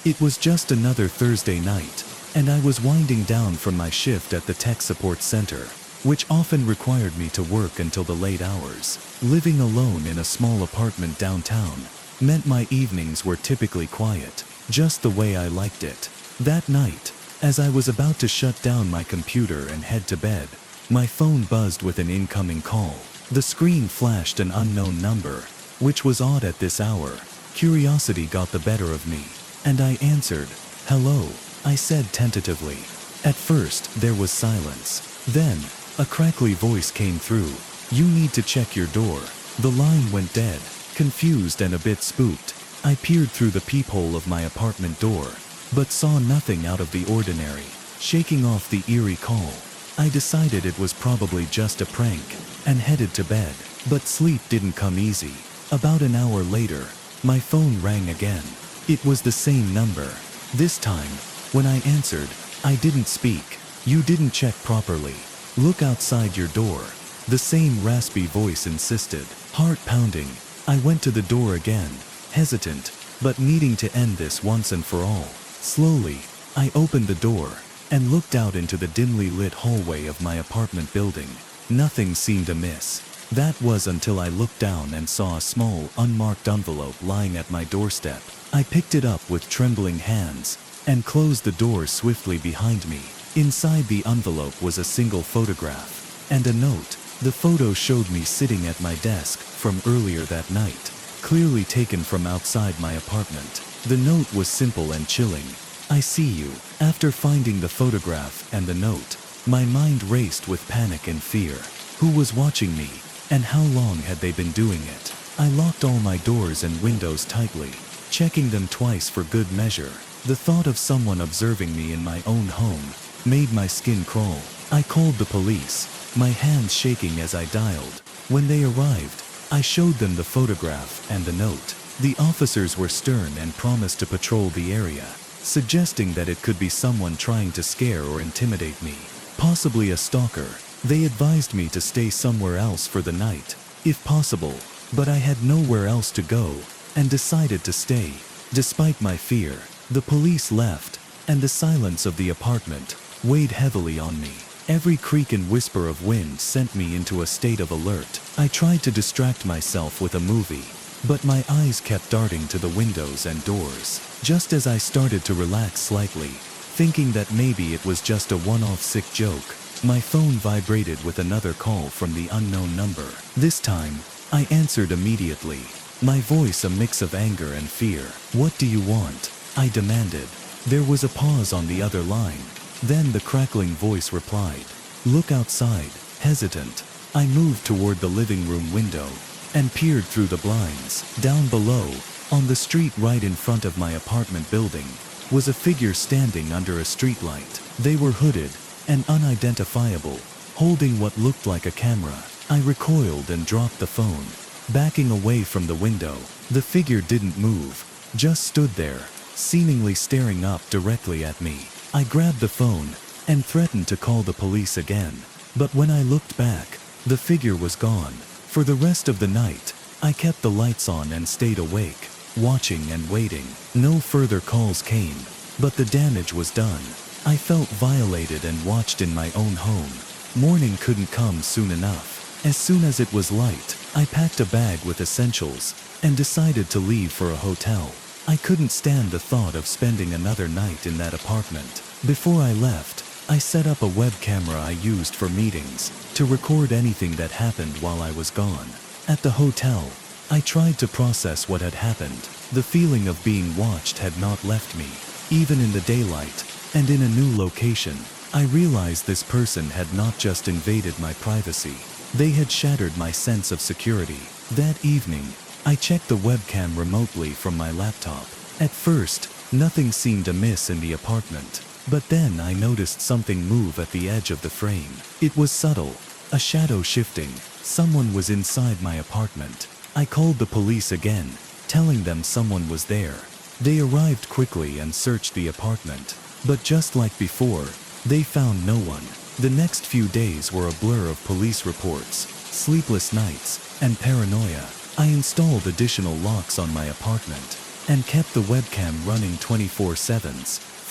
It was just another Thursday night, and I was winding down from my shift at the tech support center, which often required me to work until the late hours. Living alone in a small apartment downtown meant my evenings were typically quiet, just the way I liked it. That night, as I was about to shut down my computer and head to bed, my phone buzzed with an incoming call. The screen flashed an unknown number, which was odd at this hour. Curiosity got the better of me, and I answered. "Hello," I said tentatively. At first, there was silence. Then, a crackly voice came through. "You need to check your door." The line went dead. Confused and a bit spooked, I peered through the peephole of my apartment door, but saw nothing out of the ordinary. Shaking off the eerie call, I decided it was probably just a prank, and headed to bed. But sleep didn't come easy. About an hour later, my phone rang again. It was the same number. This time, when I answered, I didn't speak. "You didn't check properly. Look outside your door," the same raspy voice insisted. Heart pounding, I went to the door again, hesitant, but needing to end this once and for all. Slowly, I opened the door and looked out into the dimly lit hallway of my apartment building. Nothing seemed amiss. That was until I looked down and saw a small, unmarked envelope lying at my doorstep. I picked it up with trembling hands and closed the door swiftly behind me. Inside the envelope was a single photograph and a note. The photo showed me sitting at my desk from earlier that night, clearly taken from outside my apartment. The note was simple and chilling. "I see you." After finding the photograph and the note, my mind raced with panic and fear. Who was watching me, and how long had they been doing it? I locked all my doors and windows tightly, checking them twice for good measure. The thought of someone observing me in my own home made my skin crawl. I called the police, my hands shaking as I dialed. When they arrived, I showed them the photograph and the note. The officers were stern and promised to patrol the area, suggesting that it could be someone trying to scare or intimidate me, possibly a stalker. They advised me to stay somewhere else for the night, if possible, but I had nowhere else to go, and decided to stay. Despite my fear, the police left, and the silence of the apartment weighed heavily on me. Every creak and whisper of wind sent me into a state of alert. I tried to distract myself with a movie, but my eyes kept darting to the windows and doors. Just as I started to relax slightly, thinking that maybe it was just a one-off sick joke, my phone vibrated with another call from the unknown number. This time, I answered immediately, my voice a mix of anger and fear. "What do you want?" I demanded. There was a pause on the other line. Then the crackling voice replied, "Look outside." Hesitant, I moved toward the living room window and peered through the blinds. Down below, on the street right in front of my apartment building, was a figure standing under a streetlight. They were hooded and unidentifiable, holding what looked like a camera. I recoiled and dropped the phone. Backing away from the window, the figure didn't move, just stood there, seemingly staring up directly at me. I grabbed the phone and threatened to call the police again, but when I looked back, the figure was gone. For the rest of the night, I kept the lights on and stayed awake, watching and waiting. No further calls came, but the damage was done. I felt violated and watched in my own home. Morning couldn't come soon enough. As soon as it was light, I packed a bag with essentials and decided to leave for a hotel. I couldn't stand the thought of spending another night in that apartment. Before I left, I set up a web camera I used for meetings to record anything that happened while I was gone. At the hotel, I tried to process what had happened. The feeling of being watched had not left me. Even in the daylight, and in a new location, I realized this person had not just invaded my privacy. They had shattered my sense of security. That evening, I checked the webcam remotely from my laptop. At first, nothing seemed amiss in the apartment, but then I noticed something move at the edge of the frame. It was subtle, a shadow shifting. Someone was inside my apartment. I called the police again, telling them someone was there. They arrived quickly and searched the apartment, but just like before, they found no one. The next few days were a blur of police reports, sleepless nights, and paranoia. I installed additional locks on my apartment and kept the webcam running 24/7.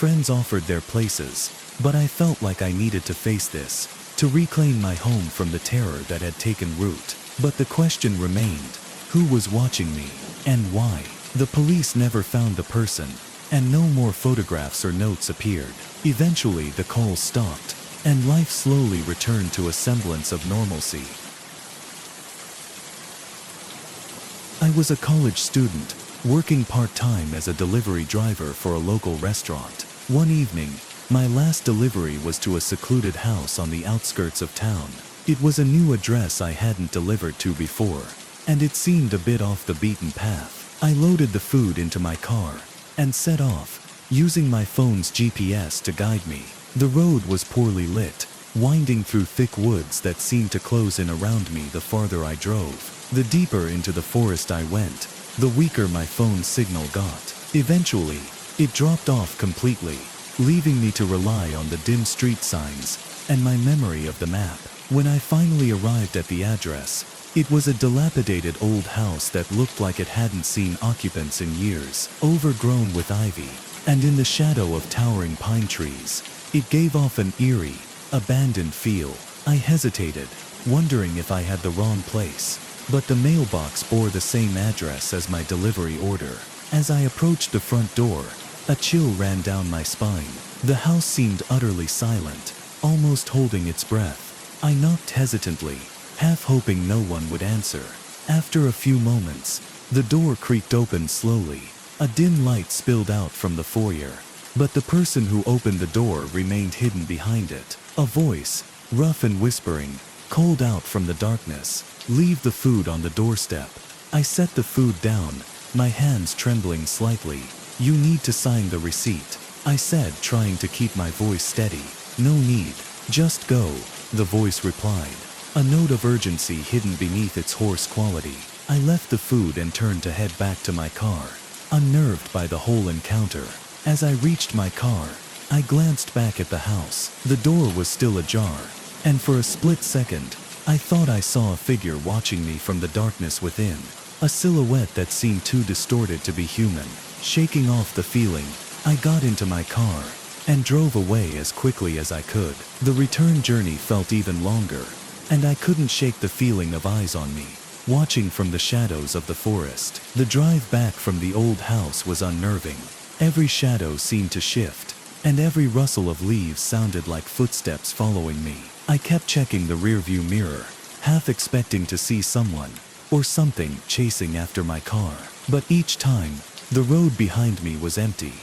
Friends offered their places, but I felt like I needed to face this, to reclaim my home from the terror that had taken root. But the question remained, who was watching me, and why? The police never found the person, and no more photographs or notes appeared. Eventually the calls stopped, and life slowly returned to a semblance of normalcy. I was a college student, working part-time as a delivery driver for a local restaurant. One evening, my last delivery was to a secluded house on the outskirts of town. It was a new address I hadn't delivered to before, and it seemed a bit off the beaten path. I loaded the food into my car and set off, using my phone's GPS to guide me. The road was poorly lit, winding through thick woods that seemed to close in around me the farther I drove. The deeper into the forest I went, the weaker my phone's signal got. Eventually, it dropped off completely, leaving me to rely on the dim street signs and my memory of the map. When I finally arrived at the address, it was a dilapidated old house that looked like it hadn't seen occupants in years, overgrown with ivy, and in the shadow of towering pine trees. It gave off an eerie, abandoned feel. I hesitated, wondering if I had the wrong place, but the mailbox bore the same address as my delivery order. As I approached the front door, a chill ran down my spine. The house seemed utterly silent, almost holding its breath. I knocked hesitantly, half hoping no one would answer. After a few moments, the door creaked open slowly. A dim light spilled out from the foyer, but the person who opened the door remained hidden behind it. A voice, rough and whispering, called out from the darkness, "Leave the food on the doorstep." I set the food down, my hands trembling slightly. "You need to sign the receipt," I said, trying to keep my voice steady. "No need, just go," the voice replied, a note of urgency hidden beneath its hoarse quality. I left the food and turned to head back to my car, unnerved by the whole encounter. As I reached my car, I glanced back at the house. The door was still ajar, and for a split second, I thought I saw a figure watching me from the darkness within, a silhouette that seemed too distorted to be human. Shaking off the feeling, I got into my car and drove away as quickly as I could. The return journey felt even longer, and I couldn't shake the feeling of eyes on me, watching from the shadows of the forest. The drive back from the old house was unnerving. Every shadow seemed to shift, and every rustle of leaves sounded like footsteps following me. I kept checking the rearview mirror, half expecting to see someone or something chasing after my car. But each time, the road behind me was empty,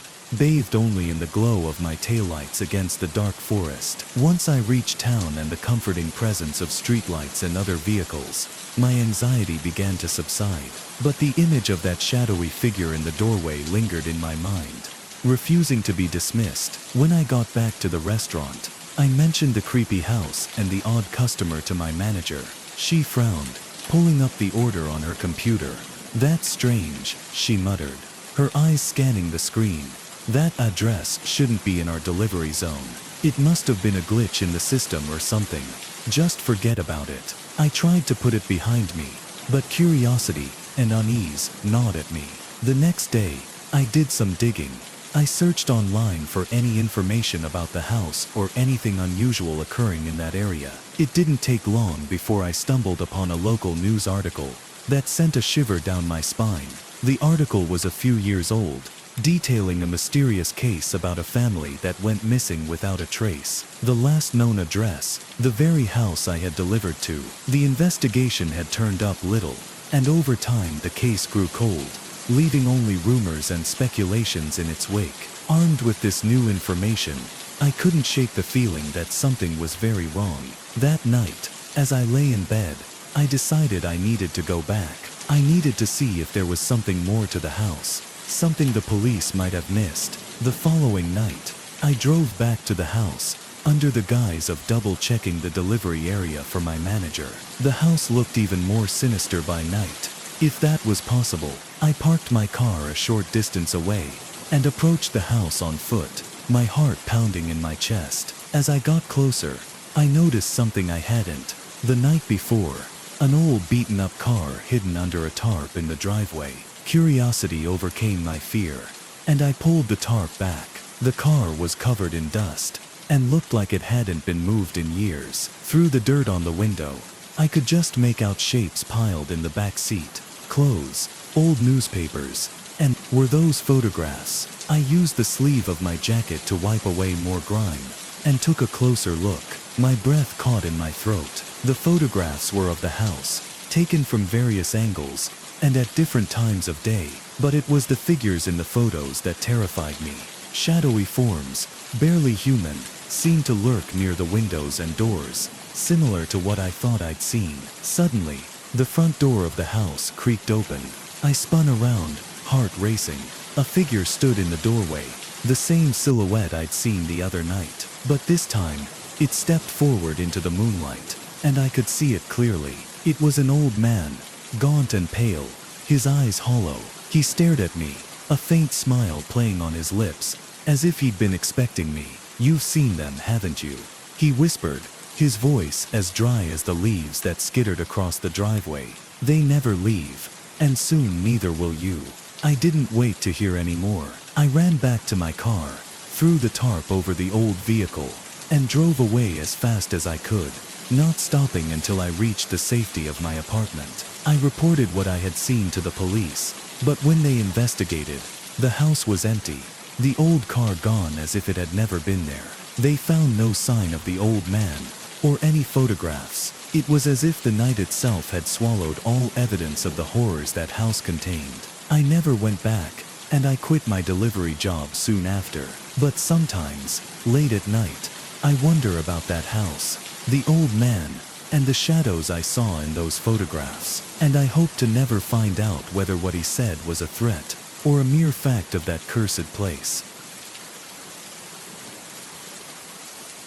bathed only in the glow of my taillights against the dark forest. Once I reached town and the comforting presence of streetlights and other vehicles, my anxiety began to subside. But the image of that shadowy figure in the doorway lingered in my mind, refusing to be dismissed. When I got back to the restaurant, I mentioned the creepy house and the odd customer to my manager. She frowned, pulling up the order on her computer. "That's strange," she muttered, her eyes scanning the screen. "That address shouldn't be in our delivery zone. It must have been a glitch in the system or something. Just forget about it." I tried to put it behind me, but curiosity and unease gnawed at me. The next day, I did some digging. I searched online for any information about the house or anything unusual occurring in that area. It didn't take long before I stumbled upon a local news article that sent a shiver down my spine. The article was a few years old, detailing a mysterious case about a family that went missing without a trace. The last known address, the very house I had delivered to. The investigation had turned up little, and over time the case grew cold, leaving only rumors and speculations in its wake. Armed with this new information, I couldn't shake the feeling that something was very wrong. That night, as I lay in bed, I decided I needed to go back. I needed to see if there was something more to the house, something the police might have missed. The following night, I drove back to the house, under the guise of double-checking the delivery area for my manager. The house looked even more sinister by night, if that was possible. I parked my car a short distance away and approached the house on foot, my heart pounding in my chest. As I got closer, I noticed something I hadn't. The night before, an old beaten-up car hidden under a tarp in the driveway. Curiosity overcame my fear, and I pulled the tarp back. The car was covered in dust, and looked like it hadn't been moved in years. Through the dirt on the window, I could just make out shapes piled in the back seat. Clothes, old newspapers, and were those photographs? I used the sleeve of my jacket to wipe away more grime, and took a closer look. My breath caught in my throat. The photographs were of the house, taken from various angles, and at different times of day. But it was the figures in the photos that terrified me. Shadowy forms, barely human, seemed to lurk near the windows and doors, similar to what I thought I'd seen. Suddenly, the front door of the house creaked open. I spun around, heart racing. A figure stood in the doorway, the same silhouette I'd seen the other night. But this time, it stepped forward into the moonlight, and I could see it clearly. It was an old man, gaunt and pale, his eyes hollow. He stared at me, a faint smile playing on his lips, as if he'd been expecting me. "You've seen them, haven't you?" he whispered, his voice as dry as the leaves that skittered across the driveway. "They never leave, and soon neither will you." I didn't wait to hear any more. I ran back to my car, threw the tarp over the old vehicle, and drove away as fast as I could, not stopping until I reached the safety of my apartment. I reported what I had seen to the police, but when they investigated, the house was empty, the old car gone as if it had never been there. They found no sign of the old man, or any photographs. It was as if the night itself had swallowed all evidence of the horrors that house contained. I never went back, and I quit my delivery job soon after. But sometimes, late at night, I wonder about that house, the old man, and the shadows I saw in those photographs. And I hope to never find out whether what he said was a threat, or a mere fact of that cursed place.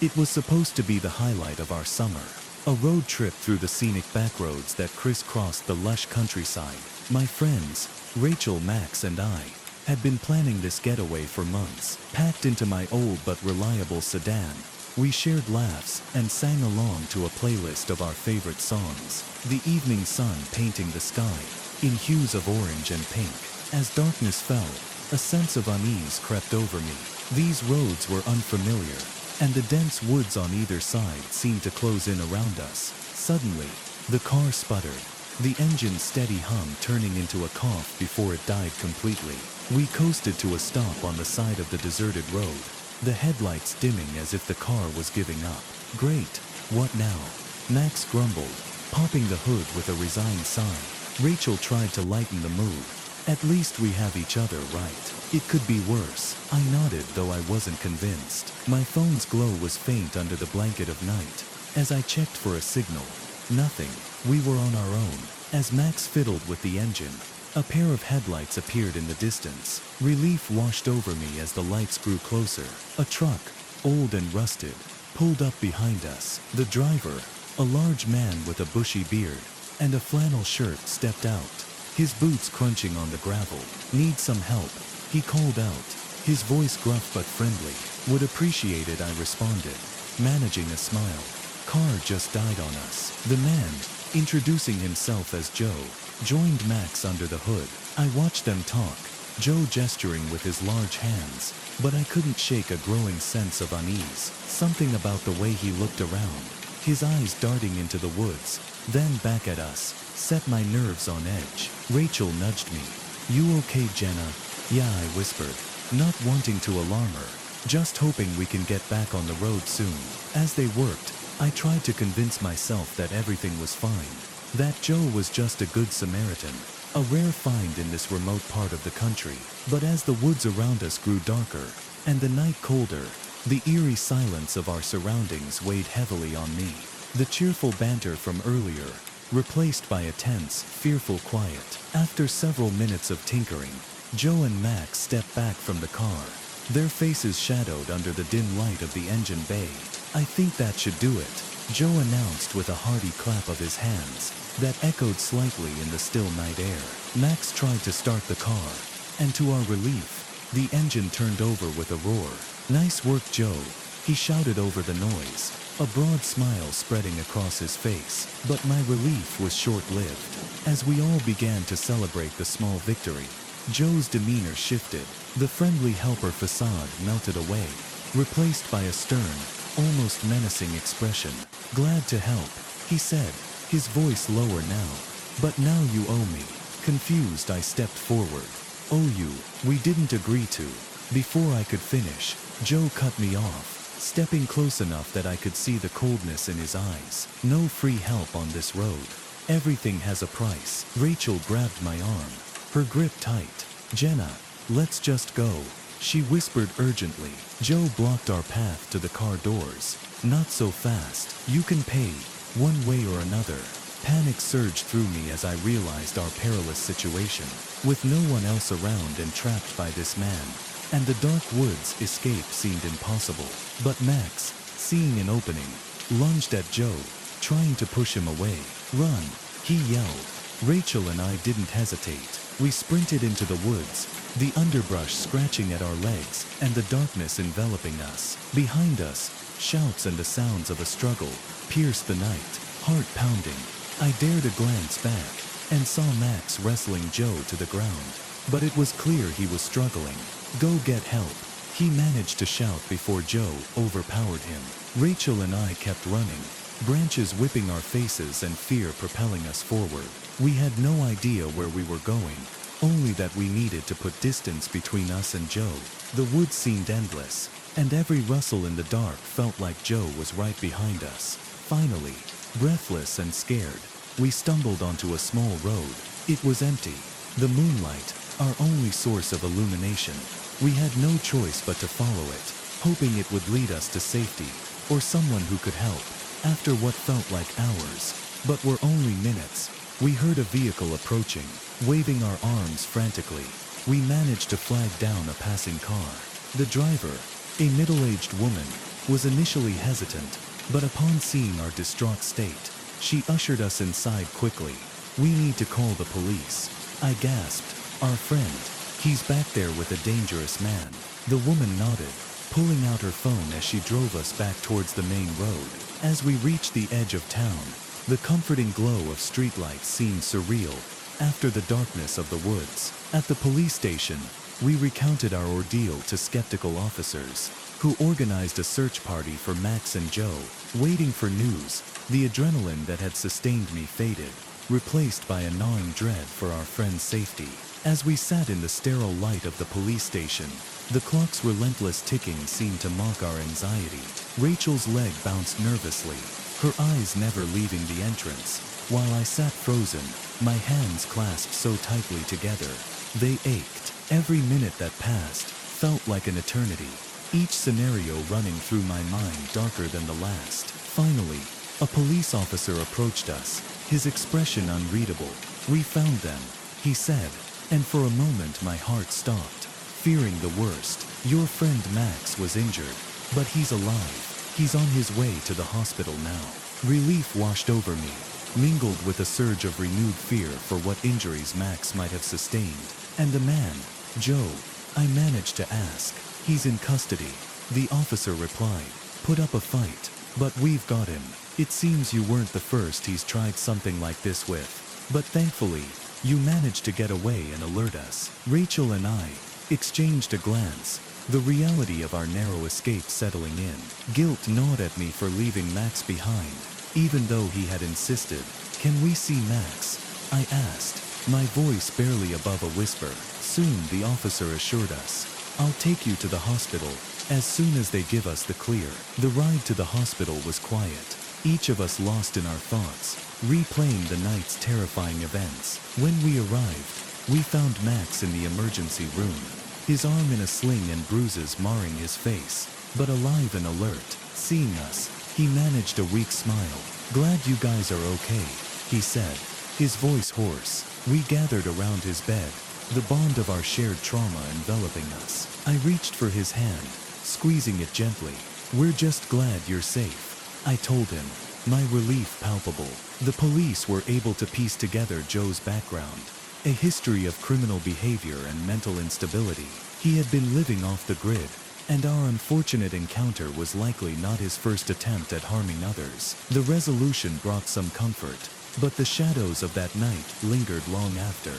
It was supposed to be the highlight of our summer, a road trip through the scenic backroads that crisscrossed the lush countryside. My friends, Rachel, Max, and I, had been planning this getaway for months. Packed into my old but reliable sedan, we shared laughs and sang along to a playlist of our favorite songs. The evening sun painting the sky in hues of orange and pink. As darkness fell, a sense of unease crept over me. These roads were unfamiliar, and the dense woods on either side seemed to close in around us. Suddenly, the car sputtered, the engine's steady hum turning into a cough before it died completely. We coasted to a stop on the side of the deserted road, the headlights dimming as if the car was giving up. "Great, what now?" Max grumbled, popping the hood with a resigned sigh. Rachel tried to lighten the mood. "At least we have each other, right? It could be worse." I nodded, though I wasn't convinced. My phone's glow was faint under the blanket of night. As I checked for a signal, nothing. We were on our own. As Max fiddled with the engine, a pair of headlights appeared in the distance. Relief washed over me as the lights grew closer. A truck, old and rusted, pulled up behind us. The driver, a large man with a bushy beard and a flannel shirt, stepped out, his boots crunching on the gravel. "Need some help?" he called out, his voice gruff but friendly. "Would appreciate it," I responded, managing a smile. "Car just died on us." The man, introducing himself as Joe, joined Max under the hood. I watched them talk, Joe gesturing with his large hands, but I couldn't shake a growing sense of unease. Something about the way he looked around, his eyes darting into the woods, then back at us, set my nerves on edge. Rachel nudged me. "You okay, Jenna?" "Yeah," I whispered, not wanting to alarm her, just hoping we can get back on the road soon. As they worked, I tried to convince myself that everything was fine, that Joe was just a good Samaritan, a rare find in this remote part of the country. But as the woods around us grew darker, and the night colder, the eerie silence of our surroundings weighed heavily on me. The cheerful banter from earlier, replaced by a tense, fearful quiet. After several minutes of tinkering, Joe and Max stepped back from the car, their faces shadowed under the dim light of the engine bay. "I think that should do it," Joe announced with a hearty clap of his hands that echoed slightly in the still night air. Max tried to start the car, and to our relief, the engine turned over with a roar. "Nice work, Joe," he shouted over the noise, a broad smile spreading across his face. But my relief was short-lived. As we all began to celebrate the small victory, Joe's demeanor shifted. The friendly helper facade melted away, replaced by a stern, almost menacing expression. "Glad to help," he said, his voice lower now. "But now you owe me." Confused, I stepped forward. "Owe you? We didn't agree to." Before I could finish, Joe cut me off, stepping close enough that I could see the coldness in his eyes. "No free help on this road. Everything has a price." Rachel grabbed my arm, her grip tight. "Jenna, let's just go," she whispered urgently. Joe blocked our path to the car doors. "Not so fast. You can pay, one way or another." Panic surged through me as I realized our perilous situation. With no one else around and trapped by this man, and the dark woods, escape seemed impossible. But Max, seeing an opening, lunged at Joe, trying to push him away. "Run!" he yelled. Rachel and I didn't hesitate. We sprinted into the woods, the underbrush scratching at our legs and the darkness enveloping us. Behind us, shouts and the sounds of a struggle pierced the night, heart pounding. I dared a glance back and saw Max wrestling Joe to the ground. But it was clear he was struggling. "Go get help," he managed to shout before Joe overpowered him. Rachel and I kept running, branches whipping our faces and fear propelling us forward. We had no idea where we were going, only that we needed to put distance between us and Joe. The woods seemed endless, and every rustle in the dark felt like Joe was right behind us. Finally, breathless and scared, we stumbled onto a small road. It was empty, the moonlight, our only source of illumination. We had no choice but to follow it, hoping it would lead us to safety, or someone who could help. After what felt like hours, but were only minutes, we heard a vehicle approaching, waving our arms frantically. We managed to flag down a passing car. The driver, a middle-aged woman, was initially hesitant, but upon seeing our distraught state, she ushered us inside quickly. "We need to call the police," I gasped. "Our friend, he's back there with a dangerous man." The woman nodded, pulling out her phone as she drove us back towards the main road. As we reached the edge of town, the comforting glow of streetlights seemed surreal after the darkness of the woods. At the police station, we recounted our ordeal to skeptical officers, who organized a search party for Max and Joe. Waiting for news, the adrenaline that had sustained me faded, replaced by a gnawing dread for our friend's safety. As we sat in the sterile light of the police station, the clock's relentless ticking seemed to mock our anxiety. Rachel's leg bounced nervously, her eyes never leaving the entrance, while I sat frozen, my hands clasped so tightly together. They ached. Every minute that passed felt like an eternity, each scenario running through my mind darker than the last. Finally, a police officer approached us, his expression unreadable. "We found them," he said, and for a moment my heart stopped, fearing the worst. "Your friend Max was injured, but he's alive. He's on his way to the hospital now." Relief washed over me, mingled with a surge of renewed fear for what injuries Max might have sustained. "And the man, Joe?" I managed to ask. "He's in custody," the officer replied. "Put up a fight, but we've got him. It seems you weren't the first he's tried something like this with, but thankfully, you managed to get away and alert us." Rachel and I exchanged a glance, the reality of our narrow escape settling in. Guilt gnawed at me for leaving Max behind, even though he had insisted. "Can we see Max?" I asked, my voice barely above a whisper. Soon, the officer assured us. "I'll take you to the hospital as soon as they give us the clear." The ride to the hospital was quiet, each of us lost in our thoughts, replaying the night's terrifying events. When we arrived, we found Max in the emergency room, his arm in a sling and bruises marring his face, but alive and alert. Seeing us, he managed a weak smile. "Glad you guys are okay," he said, his voice hoarse. We gathered around his bed, the bond of our shared trauma enveloping us. I reached for his hand, squeezing it gently. "We're just glad you're safe," I told him, my relief palpable. The police were able to piece together Joe's background, a history of criminal behavior and mental instability. He had been living off the grid, and our unfortunate encounter was likely not his first attempt at harming others. The resolution brought some comfort, but the shadows of that night lingered long after.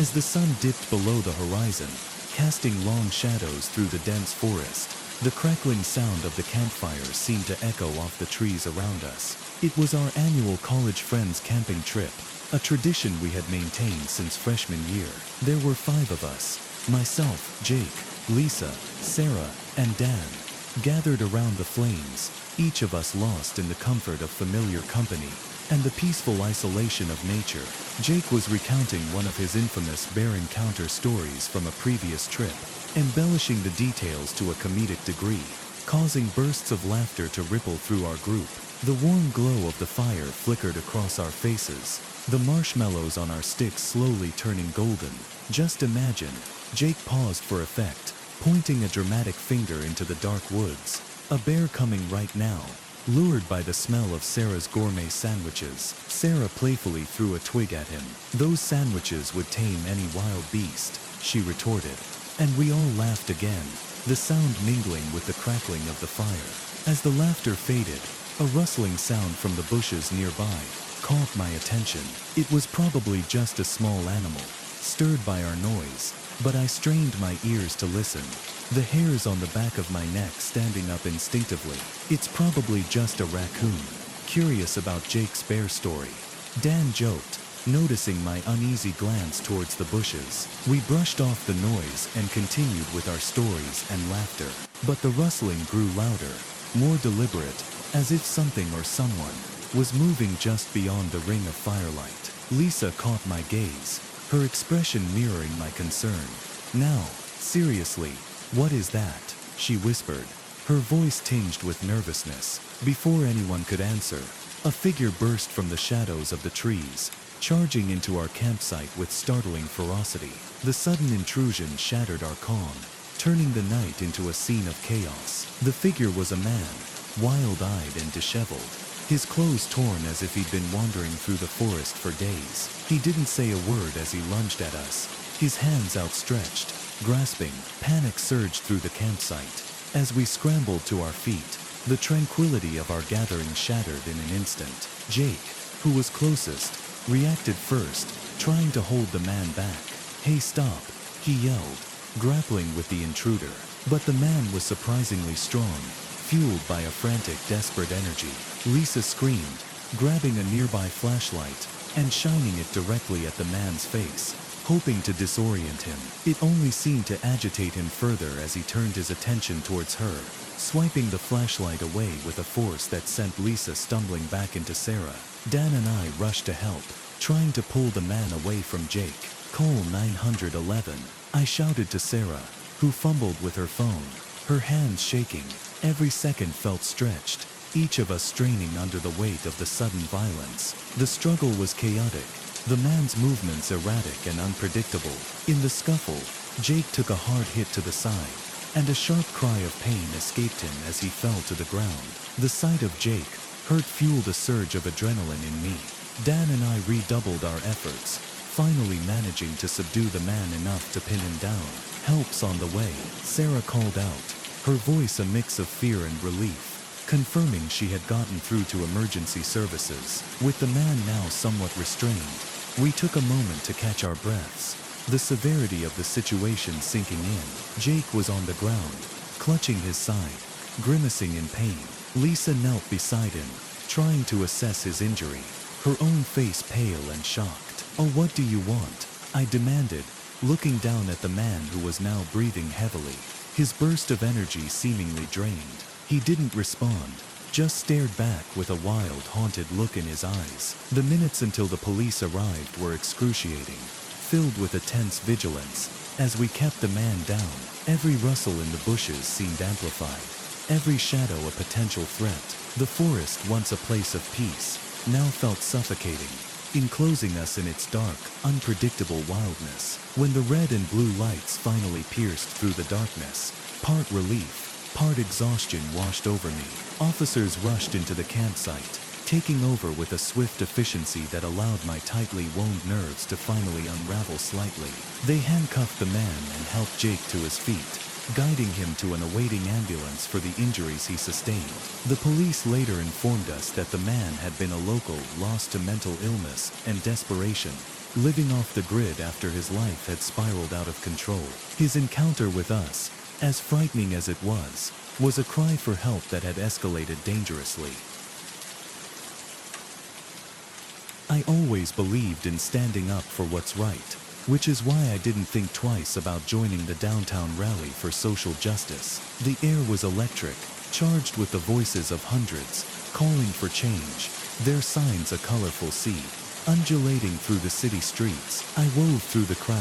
As the sun dipped below the horizon, casting long shadows through the dense forest, the crackling sound of the campfire seemed to echo off the trees around us. It was our annual college friends camping trip, a tradition we had maintained since freshman year. There were 5 of us: myself, Jake, Lisa, Sarah, and Dan, gathered around the flames, each of us lost in the comfort of familiar company and the peaceful isolation of nature. Jake was recounting one of his infamous bear encounter stories from a previous trip, embellishing the details to a comedic degree, causing bursts of laughter to ripple through our group. The warm glow of the fire flickered across our faces, the marshmallows on our sticks slowly turning golden. Just imagine, Jake paused for effect, pointing a dramatic finger into the dark woods. A bear coming right now. Lured by the smell of Sarah's gourmet sandwiches, Sarah playfully threw a twig at him. Those sandwiches would tame any wild beast, she retorted. And we all laughed again, the sound mingling with the crackling of the fire. As the laughter faded, a rustling sound from the bushes nearby caught my attention. It was probably just a small animal, stirred by our noise, but I strained my ears to listen, the hairs on the back of my neck standing up instinctively. It's probably just a raccoon, curious about Jake's bear story, Dan joked, noticing my uneasy glance towards the bushes. We brushed off the noise and continued with our stories and laughter. But the rustling grew louder, more deliberate, as if something or someone was moving just beyond the ring of firelight. Lisa caught my gaze, her expression mirroring my concern. Now, seriously, what is that? She whispered, her voice tinged with nervousness. Before anyone could answer, a figure burst from the shadows of the trees, charging into our campsite with startling ferocity. The sudden intrusion shattered our calm, turning the night into a scene of chaos. The figure was a man, wild-eyed and disheveled, his clothes torn as if he'd been wandering through the forest for days. He didn't say a word as he lunged at us, his hands outstretched, grasping. Panic surged through the campsite. As we scrambled to our feet, the tranquility of our gathering shattered in an instant. Jake, who was closest, reacted first, trying to hold the man back. "Hey, stop," he yelled, grappling with the intruder. But the man was surprisingly strong, fueled by a frantic, desperate energy. Lisa screamed, grabbing a nearby flashlight and shining it directly at the man's face, hoping to disorient him. It only seemed to agitate him further as he turned his attention towards her, swiping the flashlight away with a force that sent Lisa stumbling back into Sarah. Dan and I rushed to help, trying to pull the man away from Jake. "Call 911, I shouted to Sarah, who fumbled with her phone, her hands shaking. Every second felt stretched, each of us straining under the weight of the sudden violence. The struggle was chaotic, the man's movements erratic and unpredictable. In the scuffle, Jake took a hard hit to the side, and a sharp cry of pain escaped him as he fell to the ground. The sight of Jake hurt fueled a surge of adrenaline in me. Dan and I redoubled our efforts, finally managing to subdue the man enough to pin him down. "Help's on the way," Sarah called out, her voice a mix of fear and relief, confirming she had gotten through to emergency services. With the man now somewhat restrained, we took a moment to catch our breaths, the severity of the situation sinking in. Jake was on the ground, clutching his side, grimacing in pain. Lisa knelt beside him, trying to assess his injury, her own face pale and shocked. "Oh, what do you want?" I demanded, looking down at the man who was now breathing heavily, his burst of energy seemingly drained. He didn't respond, just stared back with a wild, haunted look in his eyes. The minutes until the police arrived were excruciating, filled with a tense vigilance. As we kept the man down, every rustle in the bushes seemed amplified, every shadow a potential threat. The forest, once a place of peace, now felt suffocating, enclosing us in its dark, unpredictable wildness. When the red and blue lights finally pierced through the darkness, part relief, part exhaustion washed over me. Officers rushed into the campsite, taking over with a swift efficiency that allowed my tightly wound nerves to finally unravel slightly. They handcuffed the man and helped Jake to his feet, guiding him to an awaiting ambulance for the injuries he sustained. The police later informed us that the man had been a local lost to mental illness and desperation, living off the grid after his life had spiraled out of control. His encounter with us, as frightening as it was a cry for help that had escalated dangerously. I always believed in standing up for what's right, which is why I didn't think twice about joining the downtown rally for social justice. The air was electric, charged with the voices of hundreds, calling for change, their signs a colorful sea, undulating through the city streets. I wove through the crowd,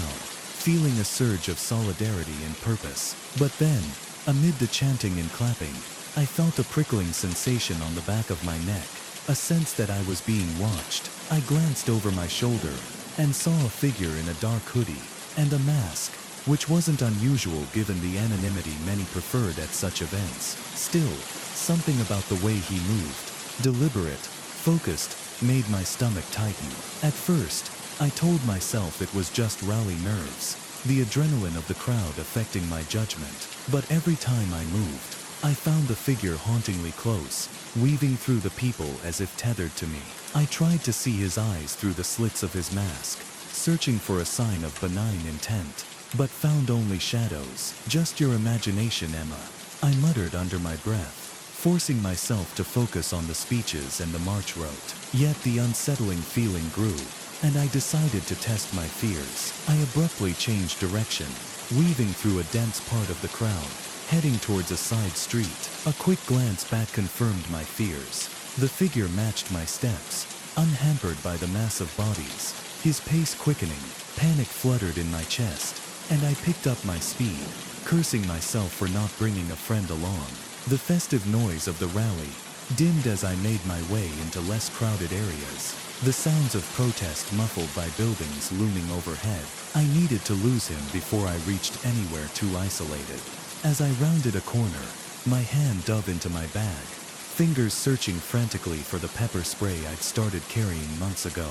feeling a surge of solidarity and purpose. But then, amid the chanting and clapping, I felt a prickling sensation on the back of my neck, a sense that I was being watched. I glanced over my shoulder and saw a figure in a dark hoodie and a mask, which wasn't unusual given the anonymity many preferred at such events. Still, something about the way he moved, deliberate, focused, made my stomach tighten. At first, I told myself it was just rally nerves, the adrenaline of the crowd affecting my judgment. But every time I moved, I found the figure hauntingly close, weaving through the people as if tethered to me. I tried to see his eyes through the slits of his mask, searching for a sign of benign intent, but found only shadows. "Just your imagination, Emma," I muttered under my breath, forcing myself to focus on the speeches and the march route. Yet the unsettling feeling grew, and I decided to test my fears. I abruptly changed direction, weaving through a dense part of the crowd, heading towards a side street. A quick glance back confirmed my fears. The figure matched my steps, unhampered by the mass of bodies, his pace quickening. Panic fluttered in my chest, and I picked up my speed, cursing myself for not bringing a friend along. The festive noise of the rally dimmed as I made my way into less crowded areas, the sounds of protest muffled by buildings looming overhead. I needed to lose him before I reached anywhere too isolated. As I rounded a corner, my hand dove into my bag, fingers searching frantically for the pepper spray I'd started carrying months ago.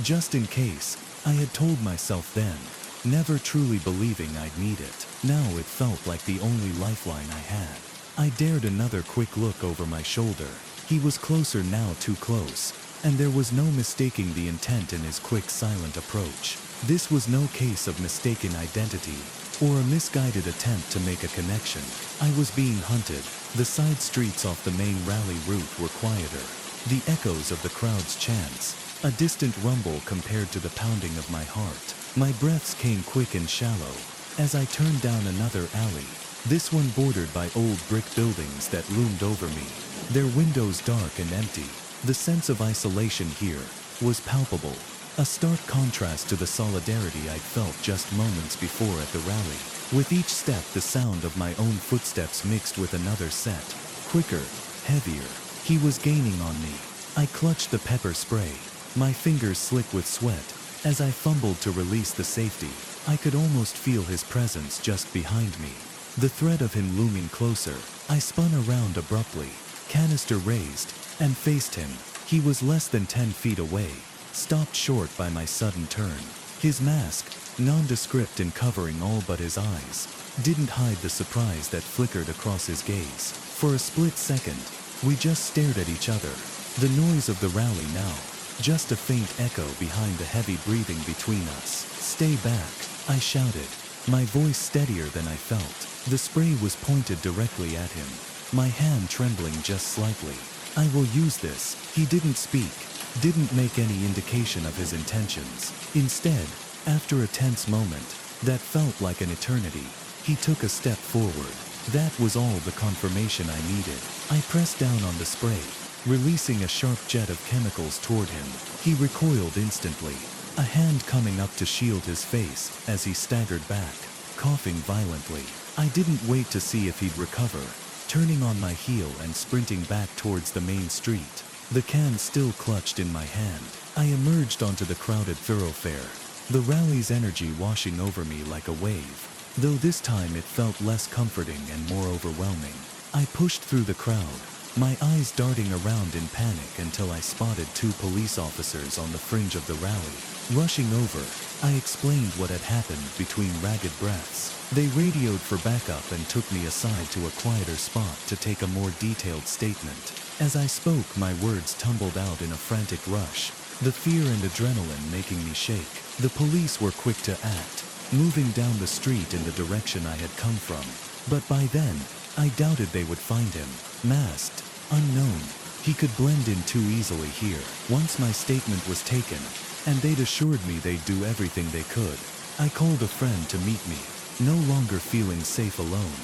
Just in case, I had told myself then, never truly believing I'd need it. Now it felt like the only lifeline I had. I dared another quick look over my shoulder. He was closer now, too close, and there was no mistaking the intent in his quick, silent approach. This was no case of mistaken identity, or a misguided attempt to make a connection. I was being hunted. The side streets off the main rally route were quieter, the echoes of the crowd's chants, a distant rumble compared to the pounding of my heart. My breaths came quick and shallow as I turned down another alley, this one bordered by old brick buildings that loomed over me, their windows dark and empty. The sense of isolation here was palpable, a stark contrast to the solidarity I'd felt just moments before at the rally. With each step, the sound of my own footsteps mixed with another set, quicker, heavier. He was gaining on me. I clutched the pepper spray, my fingers slick with sweat, as I fumbled to release the safety. I could almost feel his presence just behind me, the threat of him looming closer. I spun around abruptly, canister raised, and faced him. He was less than 10 feet away, stopped short by my sudden turn. His mask, nondescript and covering all but his eyes, didn't hide the surprise that flickered across his gaze. For a split second, we just stared at each other, the noise of the rally now, just a faint echo behind the heavy breathing between us. "Stay back," I shouted, my voice steadier than I felt. The spray was pointed directly at him, my hand trembling just slightly. "I will use this." He didn't speak, didn't make any indication of his intentions. Instead, after a tense moment that felt like an eternity, he took a step forward. That was all the confirmation I needed. I pressed down on the spray, releasing a sharp jet of chemicals toward him. He recoiled instantly, a hand coming up to shield his face as he staggered back, coughing violently. I didn't wait to see if he'd recover, turning on my heel and sprinting back towards the main street, the can still clutched in my hand. I emerged onto the crowded thoroughfare, the rally's energy washing over me like a wave, though this time it felt less comforting and more overwhelming. I pushed through the crowd, my eyes darting around in panic until I spotted two police officers on the fringe of the rally. Rushing over, I explained what had happened between ragged breaths. They radioed for backup and took me aside to a quieter spot to take a more detailed statement. As I spoke, my words tumbled out in a frantic rush, the fear and adrenaline making me shake. The police were quick to act, moving down the street in the direction I had come from. But by then, I doubted they would find him. Masked, unknown, he could blend in too easily here. Once my statement was taken, and they'd assured me they'd do everything they could, I called a friend to meet me, no longer feeling safe alone.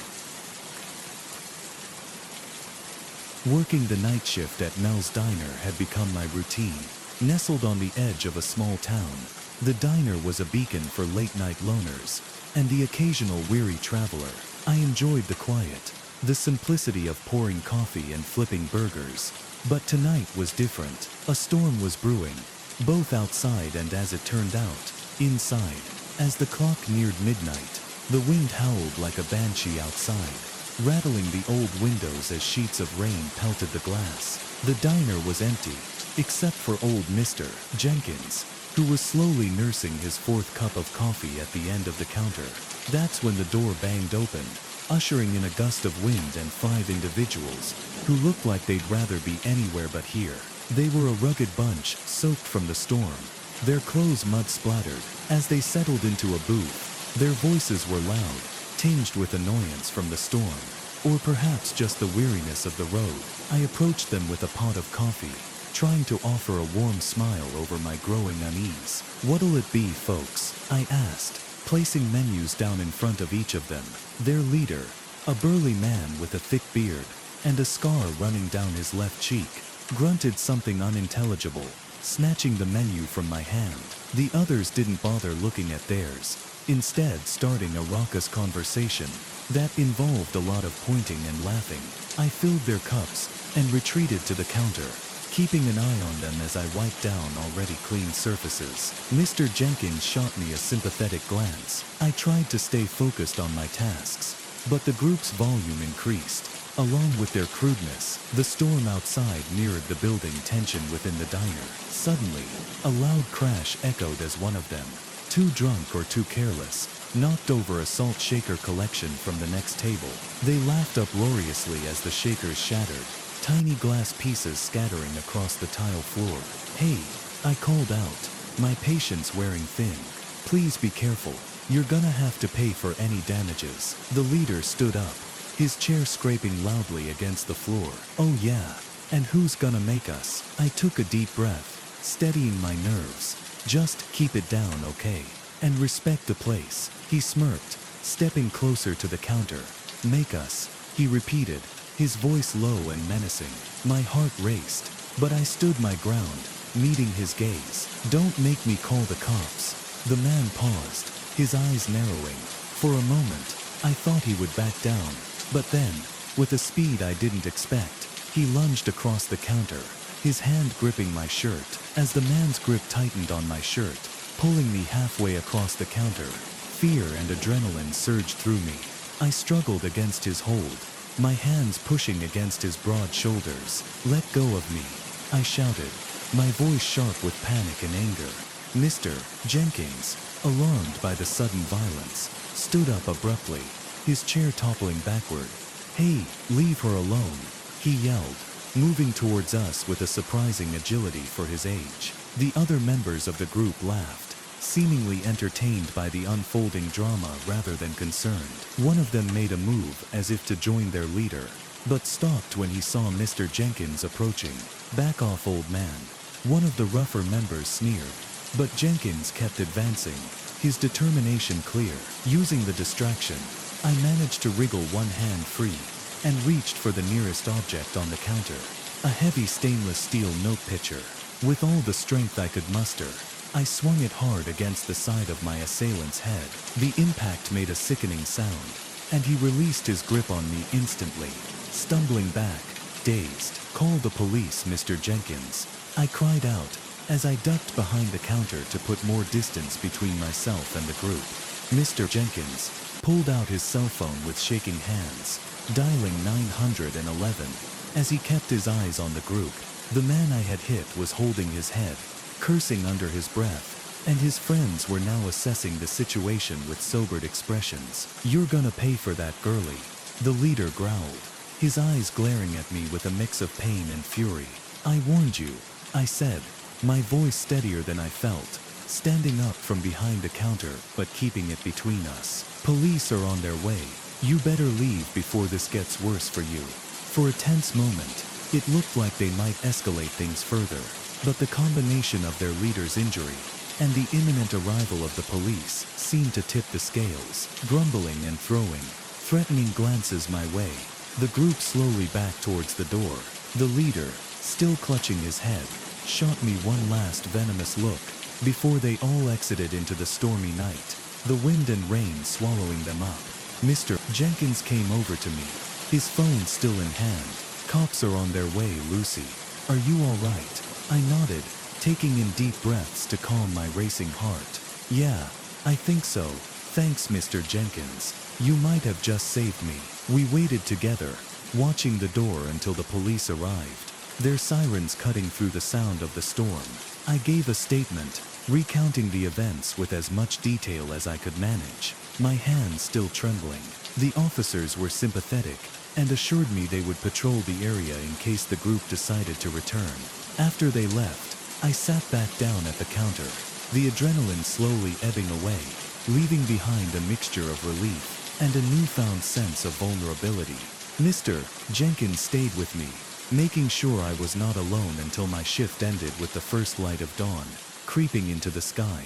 Working the night shift at Mel's Diner had become my routine. Nestled on the edge of a small town, the diner was a beacon for late-night loners and the occasional weary traveler. I enjoyed the quiet, the simplicity of pouring coffee and flipping burgers. But tonight was different. A storm was brewing, both outside and, as it turned out, inside. As the clock neared midnight, the wind howled like a banshee outside, rattling the old windows as sheets of rain pelted the glass. The diner was empty, except for old Mr. Jenkins, who was slowly nursing his fourth cup of coffee at the end of the counter. That's when the door banged open, ushering in a gust of wind and 5 individuals who looked like they'd rather be anywhere but here. They were a rugged bunch, soaked from the storm, their clothes mud-splattered. As they settled into a booth, their voices were loud, tinged with annoyance from the storm, or perhaps just the weariness of the road. I approached them with a pot of coffee, trying to offer a warm smile over my growing unease. "What'll it be, folks?" I asked, placing menus down in front of each of them. Their leader, a burly man with a thick beard and a scar running down his left cheek, grunted something unintelligible, snatching the menu from my hand. The others didn't bother looking at theirs, instead starting a raucous conversation that involved a lot of pointing and laughing. I filled their cups and retreated to the counter, keeping an eye on them as I wiped down already clean surfaces. Mr. Jenkins shot me a sympathetic glance. I tried to stay focused on my tasks, but the group's volume increased, along with their crudeness. The storm outside mirrored the building tension within the diner. Suddenly, a loud crash echoed as one of them, too drunk or too careless, knocked over a salt shaker collection from the next table. They laughed uproariously as the shakers shattered, tiny glass pieces scattering across the tile floor. "Hey," I called out, my patience wearing thin. "Please be careful. You're gonna have to pay for any damages." The leader stood up, his chair scraping loudly against the floor. "Oh yeah, and who's gonna make us?" I took a deep breath, steadying my nerves. "Just keep it down, okay? And respect the place." He smirked, stepping closer to the counter. "Make us," he repeated, his voice low and menacing. My heart raced, but I stood my ground, meeting his gaze. "Don't make me call the cops." The man paused, his eyes narrowing. For a moment, I thought he would back down, but then, with a speed I didn't expect, he lunged across the counter, his hand gripping my shirt. As the man's grip tightened on my shirt, pulling me halfway across the counter, fear and adrenaline surged through me. I struggled against his hold, my hands pushing against his broad shoulders. "Let go of me," I shouted, my voice sharp with panic and anger. Mr. Jenkins, alarmed by the sudden violence, stood up abruptly, his chair toppling backward. "Hey, leave her alone," he yelled, moving towards us with a surprising agility for his age. The other members of the group laughed, seemingly entertained by the unfolding drama rather than concerned. One of them made a move as if to join their leader, but stopped when he saw Mr. Jenkins approaching. "Back off, old man," one of the rougher members sneered, but Jenkins kept advancing, his determination clear. Using the distraction, I managed to wriggle one hand free and reached for the nearest object on the counter, a heavy stainless steel note pitcher. With all the strength I could muster, I swung it hard against the side of my assailant's head. The impact made a sickening sound, and he released his grip on me instantly. Stumbling back, dazed. "Call the police, Mr. Jenkins," I cried out, as I ducked behind the counter to put more distance between myself and the group. Mr. Jenkins pulled out his cell phone with shaking hands, dialing 911, As he kept his eyes on the group, the man I had hit was holding his head, cursing under his breath, and his friends were now assessing the situation with sobered expressions. "You're gonna pay for that, girlie," the leader growled, his eyes glaring at me with a mix of pain and fury. "I warned you," I said, my voice steadier than I felt, standing up from behind the counter but keeping it between us. "Police are on their way. You better leave before this gets worse for you." For a tense moment, it looked like they might escalate things further, but the combination of their leader's injury and the imminent arrival of the police seemed to tip the scales. Grumbling and throwing threatening glances my way, the group slowly backed towards the door. The leader, still clutching his head, shot me one last venomous look before they all exited into the stormy night, the wind and rain swallowing them up. Mr. Jenkins came over to me, his phone still in hand. "Cops are on their way, Lucy. Are you all right?" I nodded, taking in deep breaths to calm my racing heart. "Yeah, I think so. Thanks, Mr. Jenkins. You might have just saved me." We waited together, watching the door until the police arrived, their sirens cutting through the sound of the storm. I gave a statement, recounting the events with as much detail as I could manage, my hands still trembling. The officers were sympathetic and assured me they would patrol the area in case the group decided to return. After they left, I sat back down at the counter, the adrenaline slowly ebbing away, leaving behind a mixture of relief and a newfound sense of vulnerability. Mr. Jenkins stayed with me, making sure I was not alone until my shift ended with the first light of dawn creeping into the sky.